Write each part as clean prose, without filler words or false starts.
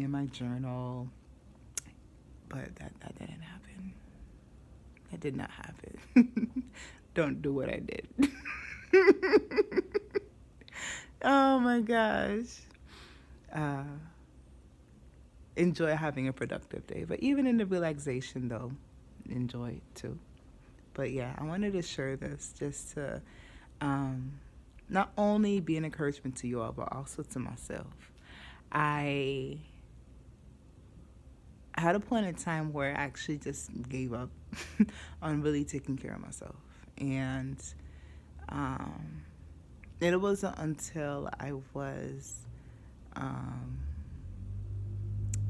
in my journal, but that didn't happen. That did not happen. Don't do what I did. Oh my gosh. Uh, enjoy having a productive day. But even in the relaxation, though, enjoy it too. But yeah, I wanted to share this just to um, not only be an encouragement to you all, but also to myself. I had a point in time where I actually just gave up on really taking care of myself. And um, it wasn't until um,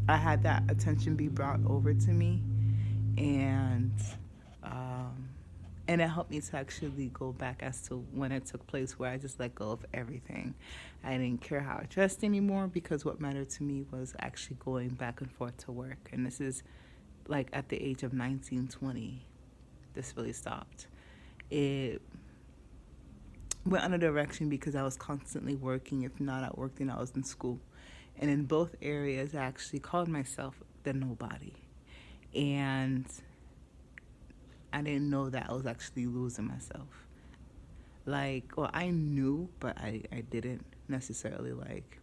I had that attention be brought over to me, and um, and it helped me to actually go back as to when it took place, where I just let go of everything. I didn't care how I dressed anymore, because what mattered to me was actually going back and forth to work. And this is like at the age of 19, 20. This really stopped. It went under direction because I was constantly working. If not at work, then I was in school. And in both areas, I actually called myself the nobody. And I didn't know that I was actually losing myself. Like, well, I knew, but I didn't necessarily like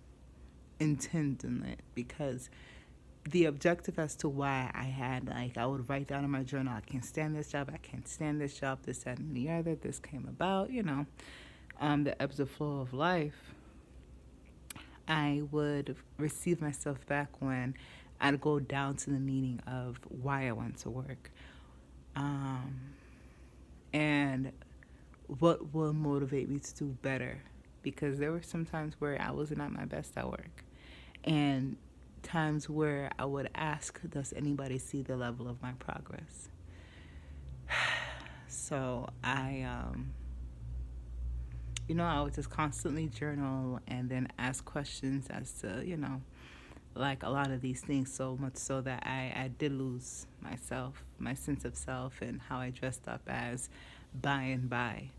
intend in it, because the objective as to why I had, like, I would write down in my journal, I can't stand this job, I can't stand this job, this, that, and the other, this came about, the ebbs and flow of life. I would receive myself back when I'd go down to the meaning of why I went to work. Um, and what will motivate me to do better, because there were some times where I wasn't at my best at work, and times where I would ask, does anybody see the level of my progress? So I would just constantly journal and then ask questions as to, like a lot of these things, so much so that I did lose myself, my sense of self, and how I dressed up as by and by.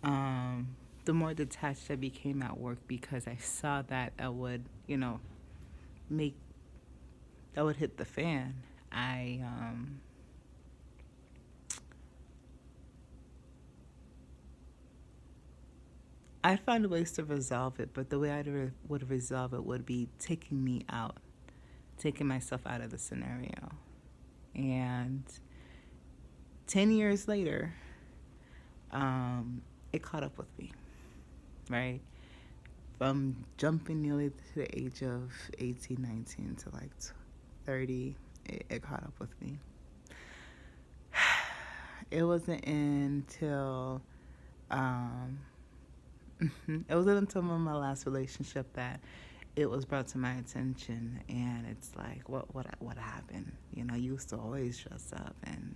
The more detached I became at work, because I saw that I would, make that would hit the fan. I find ways to resolve it, but the way would resolve it would be taking me out, taking myself out of the scenario. And 10 years later, it caught up with me, right? From jumping nearly to the age of 18, 19 to like 30, it caught up with me. It wasn't until um, it wasn't until my last relationship that it was brought to my attention, and it's like, what happened? You used to always dress up, and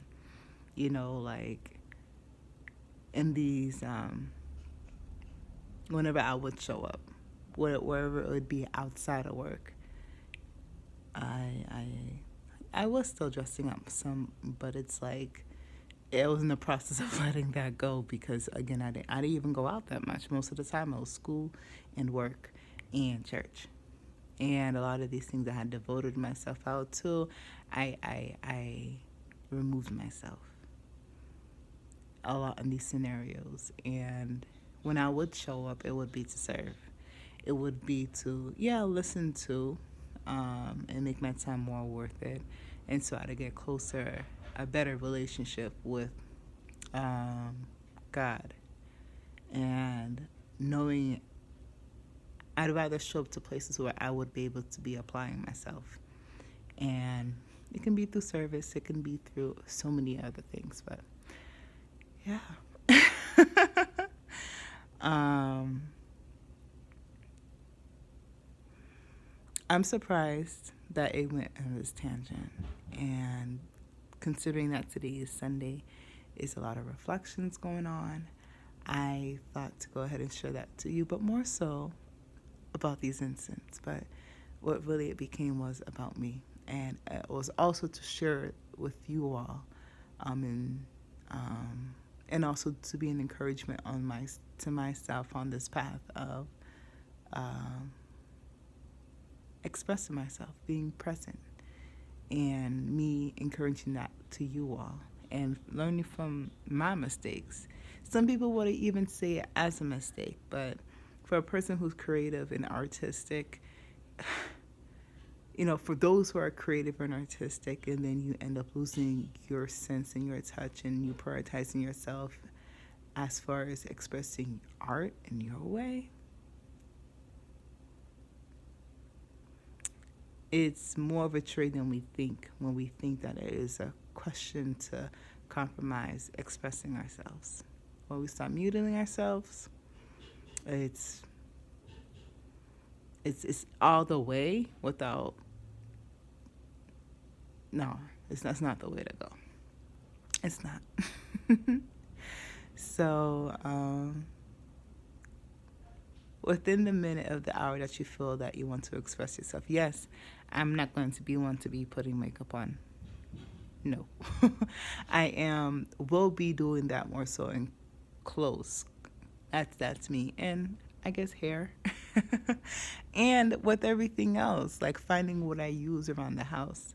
like in these whenever I would show up, wherever it would be outside of work, I I I was still dressing up some, but it's like it was in the process of letting that go, because again, I didn't even go out that much. Most of the time, it was school and work and church, and a lot of these things I had devoted myself out to. I removed myself a lot in these scenarios, and when I would show up, it would be to serve. It would be to, yeah, listen to, and make my time more worth it, and so to get closer, a better relationship with um, God, and knowing I'd rather show up to places where I would be able to be applying myself. And it can be through service, it can be through so many other things, but yeah. um, I'm surprised that it went on this tangent. And considering that today is Sunday, is a lot of reflections going on, I thought to go ahead and share that to you, but more so about these incidents. But what really it became was about me. And it was also to share it with you all, and and also to be an encouragement to myself on this path of um, expressing myself, being present, and me encouraging that to you all and learning from my mistakes. Some people would even say it as a mistake, but for a person who's creative and artistic, for those who are creative and artistic, and then you end up losing your sense and your touch, and you prioritizing yourself as far as expressing art in your way, it's more of a trade than we think when we think that it is a question to compromise expressing ourselves. When we start mutilating ourselves, it's all the way without. No, that's not the way to go. It's not. So, within the minute of the hour that you feel that you want to express yourself, yes, I'm not going to be one to be putting makeup on. No. Will be doing that more so in clothes. That's me. And I guess hair. And with everything else, like finding what I use around the house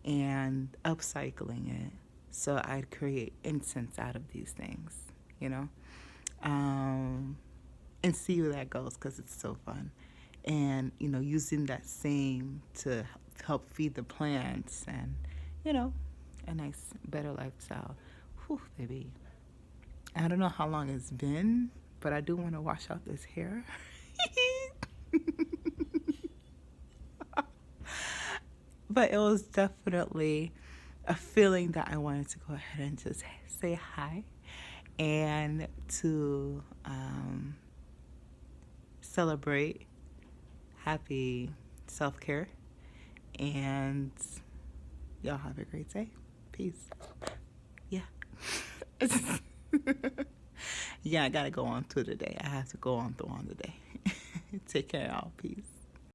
and upcycling it. So I'd create incense out of these things, and see where that goes because it's so fun. And, using that same to help feed the plants and, a nice, better lifestyle. Whew, baby. I don't know how long it's been, but I do want to wash out this hair. But it was definitely a feeling that I wanted to go ahead and just say hi and to celebrate happy self-care. And y'all have a great day. Peace. Yeah. Yeah, I gotta go on through the day. I have to go on through the day. Take care, y'all. Peace.